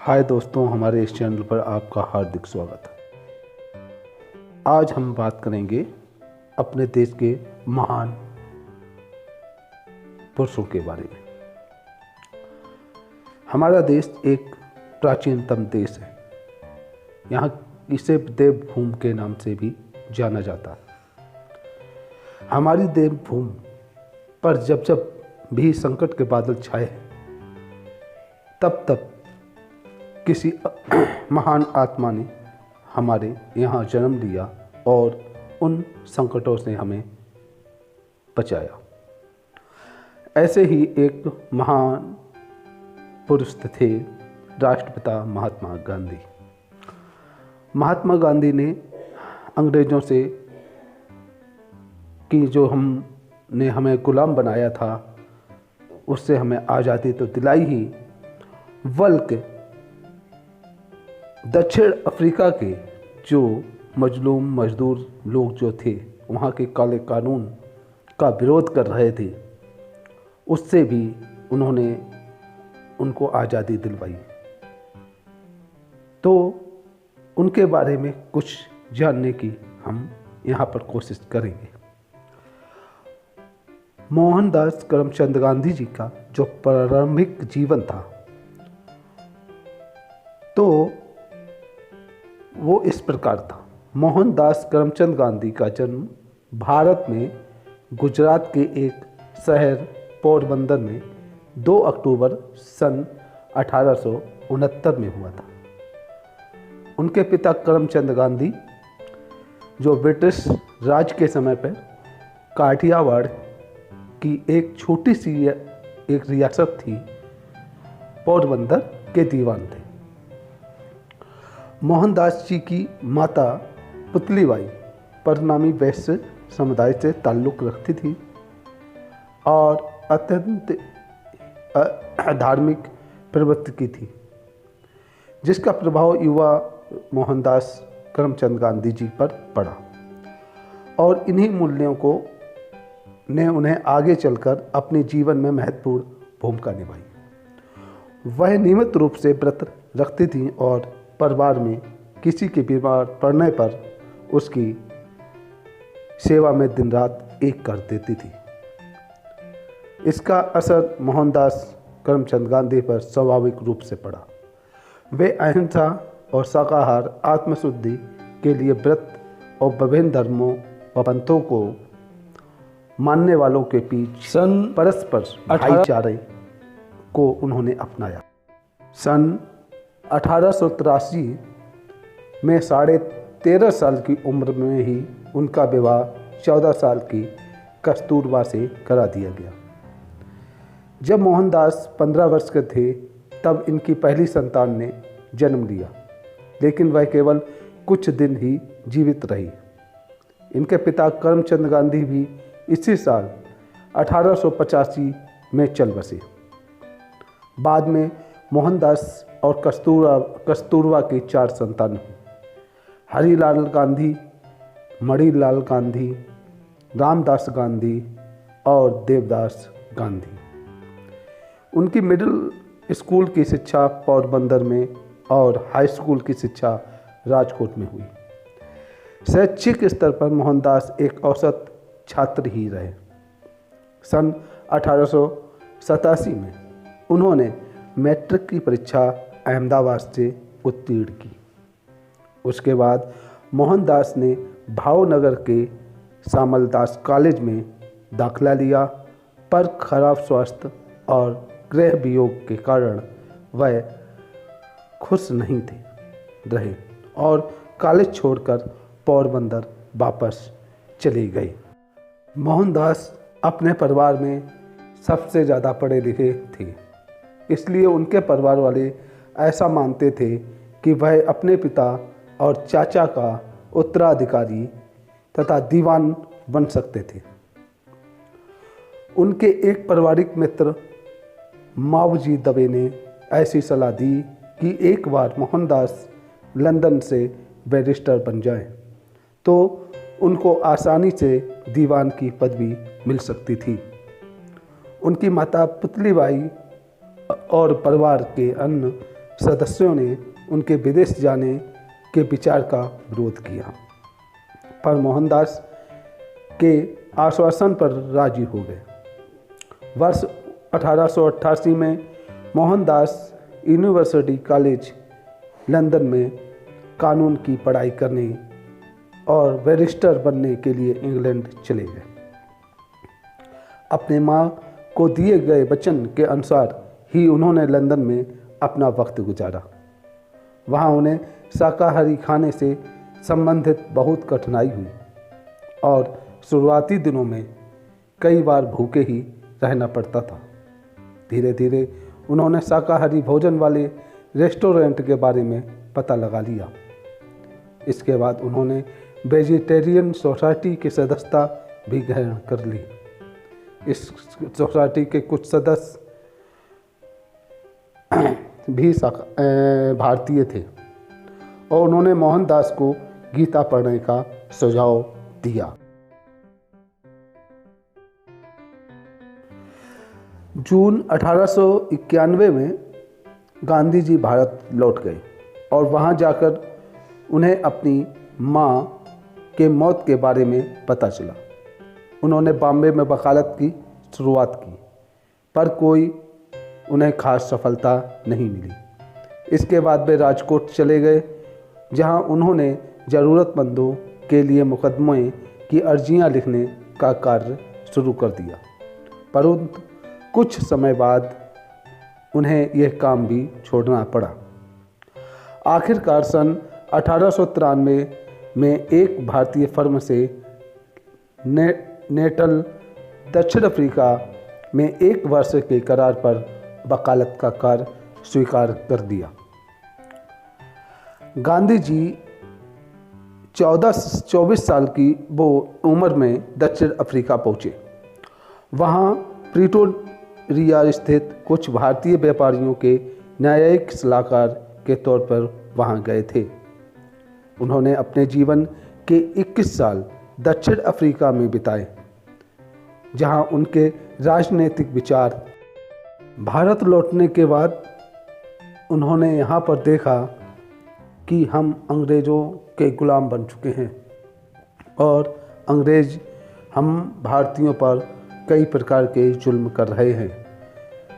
हाय दोस्तों, हमारे इस चैनल पर आपका हार्दिक स्वागत है। आज हम बात करेंगे अपने देश के महान पुरुषों के बारे में। हमारा देश एक प्राचीनतम देश है। यहाँ इसे देवभूमि के नाम से भी जाना जाता है। हमारी देवभूमि पर जब जब भी संकट के बादल छाए तब तब किसी महान आत्मा ने हमारे यहाँ जन्म लिया और उन संकटों से हमें बचाया। ऐसे ही एक महान पुरुष थे राष्ट्रपिता महात्मा गांधी। महात्मा गांधी ने अंग्रेज़ों से कि जो हमने हमें गुलाम बनाया था उससे हमें आज़ादी तो दिलाई ही, बल्कि दक्षिण अफ्रीका के जो मजलूम मजदूर लोग जो थे वहाँ के काले कानून का विरोध कर रहे थे, उससे भी उन्होंने उनको आज़ादी दिलवाई। तो उनके बारे में कुछ जानने की हम यहाँ पर कोशिश करेंगे। मोहनदास करमचंद गांधी जी का जो प्रारंभिक जीवन था तो वो इस प्रकार था। मोहनदास करमचंद गांधी का जन्म भारत में गुजरात के एक शहर पोरबंदर में 2 अक्टूबर सन 1869 में हुआ था। उनके पिता करमचंद गांधी जो ब्रिटिश राज के समय पर काठियावाड़ की एक छोटी सी एक रियासत थी पोरबंदर के दीवान थे। मोहनदास जी की माता पुतलीबाई परिणामी वैश्य समुदाय से ताल्लुक़ रखती थी और अत्यंत धार्मिक प्रवृत्ति की थी, जिसका प्रभाव युवा मोहनदास करमचंद गांधी जी पर पड़ा और इन्हीं मूल्यों को ने उन्हें आगे चलकर अपने जीवन में महत्वपूर्ण भूमिका निभाई। वह नियमित रूप से व्रत रखती थीं और परिवार में किसी के बीमार पड़ने पर उसकी सेवा में दिन रात एक कर देती थी। इसका असर मोहनदास करमचंद गांधी पर स्वाभाविक रूप से पड़ा। वे अहिंसा और शाकाहार आत्मशुद्धि के लिए व्रत और विभिन्न धर्मों व पंथों को मानने वालों के बीच परस्पर भाईचारे को उन्होंने अपनाया। सन 1883 में 13.5 साल की उम्र में ही उनका विवाह 14 साल की कस्तूरबा से करा दिया गया। जब मोहनदास 15 वर्ष के थे तब इनकी पहली संतान ने जन्म लिया, लेकिन वह केवल कुछ दिन ही जीवित रही। इनके पिता करमचंद गांधी भी इसी साल 1885 में चल बसे। बाद में मोहनदास और कस्तूरबा की 4 संतान हुई। हरिलाल गांधी, मणिलाल गांधी, रामदास गांधी और देवदास गांधी। उनकी मिडिल स्कूल की शिक्षा पोरबंदर में और हाई स्कूल की शिक्षा राजकोट में हुई। शैक्षिक स्तर पर मोहनदास एक औसत छात्र ही रहे। सन 1887 में उन्होंने मैट्रिक की परीक्षा अहमदाबाद से उत्तीर्ण की। उसके बाद मोहनदास ने भावनगर के शामलदास कॉलेज में दाखिला लिया, पर खराब स्वास्थ्य और गृह वियोग के कारण वह खुश नहीं रहे और कॉलेज छोड़कर पोरबंदर वापस चले गए। मोहनदास अपने परिवार में सबसे ज़्यादा पढ़े लिखे थे, इसलिए उनके परिवार वाले ऐसा मानते थे कि वह अपने पिता और चाचा का उत्तराधिकारी तथा दीवान बन सकते थे। उनके एक पारिवारिक मित्र मावजी दवे ने ऐसी सलाह दी कि एक बार मोहनदास लंदन से बैरिस्टर बन जाएं, तो उनको आसानी से दीवान की पदवी मिल सकती थी। उनकी माता पुतलीबाई और परिवार के अन्य सदस्यों ने उनके विदेश जाने के विचार का विरोध किया, पर मोहनदास के आश्वासन पर राजी हो गए। वर्ष 1888 में मोहनदास यूनिवर्सिटी कॉलेज लंदन में कानून की पढ़ाई करने और बैरिस्टर बनने के लिए इंग्लैंड चले गए। अपने माँ को दिए गए वचन के अनुसार ही उन्होंने लंदन में अपना वक्त गुजारा। वहाँ उन्हें शाकाहारी खाने से संबंधित बहुत कठिनाई हुई और शुरुआती दिनों में कई बार भूखे ही रहना पड़ता था। धीरे धीरे उन्होंने शाकाहारी भोजन वाले रेस्टोरेंट के बारे में पता लगा लिया। इसके बाद उन्होंने वेजिटेरियन सोसाइटी की सदस्यता भी ग्रहण कर ली। इस सोसाइटी के कुछ सदस्य भी भारतीय थे और उन्होंने मोहनदास को गीता पढ़ने का सुझाव दिया। जून 1891 में गांधी जी भारत लौट गए और वहां जाकर उन्हें अपनी मां के मौत के बारे में पता चला। उन्होंने बॉम्बे में वकालत की शुरुआत की, पर कोई उन्हें खास सफलता नहीं मिली। इसके बाद वे राजकोट चले गए, जहां उन्होंने ज़रूरतमंदों के लिए मुकदमे की अर्जियां लिखने का कार्य शुरू कर दिया, परंतु कुछ समय बाद उन्हें यह काम भी छोड़ना पड़ा। आखिरकार सन 1893 में एक भारतीय फर्म से नेटल दक्षिण अफ्रीका में 1 वर्ष के करार पर वकालत का कार्य स्वीकार कर दिया। गांधी जी 24 साल की वो उम्र में दक्षिण अफ्रीका पहुँचे। वहाँ प्रिटोरिया स्थित कुछ भारतीय व्यापारियों के न्यायिक सलाहकार के तौर पर वहाँ गए थे। उन्होंने अपने जीवन के 21 साल दक्षिण अफ्रीका में बिताए, जहाँ उनके राजनीतिक विचार। भारत लौटने के बाद उन्होंने यहाँ पर देखा कि हम अंग्रेज़ों के गुलाम बन चुके हैं और अंग्रेज़ हम भारतीयों पर कई प्रकार के जुल्म कर रहे हैं।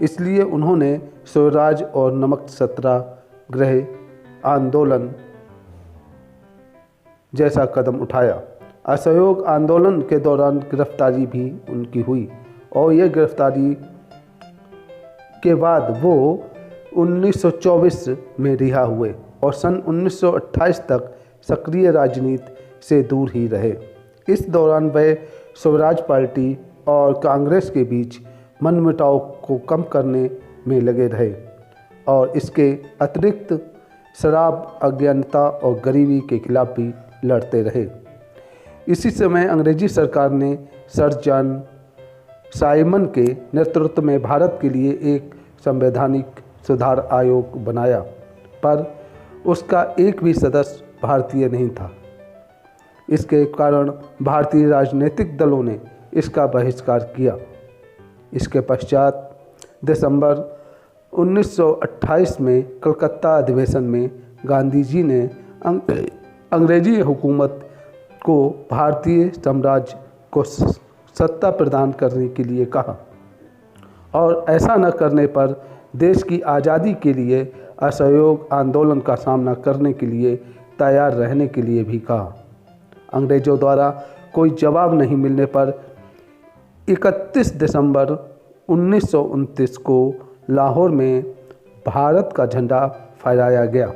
इसलिए उन्होंने स्वराज और नमक सत्याग्रह आंदोलन जैसा कदम उठाया। असहयोग आंदोलन के दौरान गिरफ्तारी भी उनकी हुई और यह गिरफ्तारी के बाद वो 1924 में रिहा हुए और सन 1928 तक सक्रिय राजनीति से दूर ही रहे। इस दौरान वे स्वराज पार्टी और कांग्रेस के बीच मनमुटाव को कम करने में लगे रहे और इसके अतिरिक्त शराब, अज्ञानता और गरीबी के खिलाफ भी लड़ते रहे। इसी समय अंग्रेजी सरकार ने सर जॉन साइमन के नेतृत्व में भारत के लिए एक संवैधानिक सुधार आयोग बनाया, पर उसका एक भी सदस्य भारतीय नहीं था। इसके कारण भारतीय राजनीतिक दलों ने इसका बहिष्कार किया। इसके पश्चात दिसंबर 1928 में कलकत्ता अधिवेशन में गांधी जी ने अंग्रेजी हुकूमत को भारतीय साम्राज्य को सत्ता प्रदान करने के लिए कहा और ऐसा न करने पर देश की आज़ादी के लिए असहयोग आंदोलन का सामना करने के लिए तैयार रहने के लिए भी कहा। अंग्रेज़ों द्वारा कोई जवाब नहीं मिलने पर 31 दिसंबर 1929 को लाहौर में भारत का झंडा फहराया गया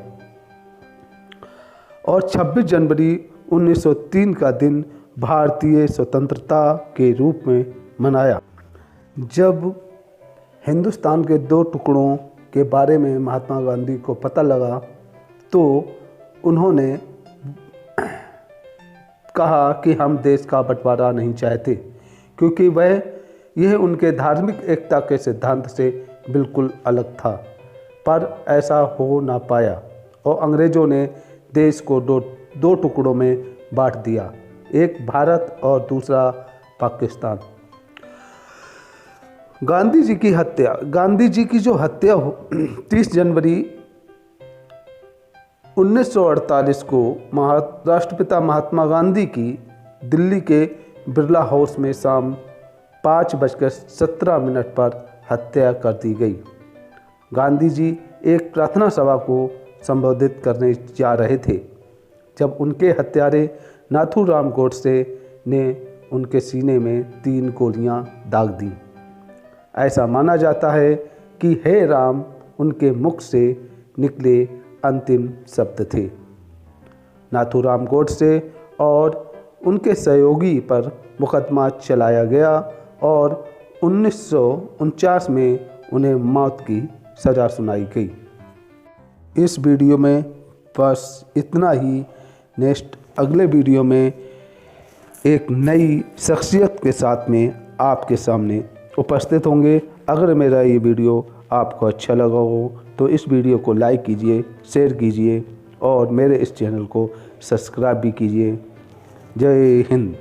और 26 जनवरी 1903 का दिन भारतीय स्वतंत्रता के रूप में मनाया। जब हिंदुस्तान के 2 टुकड़ों के बारे में महात्मा गांधी को पता लगा तो उन्होंने कहा कि हम देश का बंटवारा नहीं चाहते, क्योंकि यह उनके धार्मिक एकता के सिद्धांत से बिल्कुल अलग था। पर ऐसा हो ना पाया और अंग्रेज़ों ने देश को दो टुकड़ों में बांट दिया, एक भारत और दूसरा पाकिस्तान। गांधी जी की जो हत्या 30 जनवरी 1948 को राष्ट्रपिता महात्मा गांधी की दिल्ली के बिरला हाउस में शाम 5:17 पर हत्या कर दी गई। गांधी जी एक प्रार्थना सभा को संबोधित करने जा रहे थे जब उनके हत्यारे नाथूराम गोडसे ने उनके सीने में 3 गोलियां दाग दी। ऐसा माना जाता है कि हे राम उनके मुख से निकले अंतिम शब्द थे। नाथूराम गोडसे और उनके सहयोगी पर मुकदमा चलाया गया और 1949 में उन्हें मौत की सज़ा सुनाई गई। इस वीडियो में बस इतना ही। नेक्स्ट अगले वीडियो में एक नई शख्सियत के साथ में आपके सामने उपस्थित होंगे। अगर मेरा ये वीडियो आपको अच्छा लगा हो तो इस वीडियो को लाइक कीजिए, शेयर कीजिए और मेरे इस चैनल को सब्सक्राइब भी कीजिए। जय हिंद।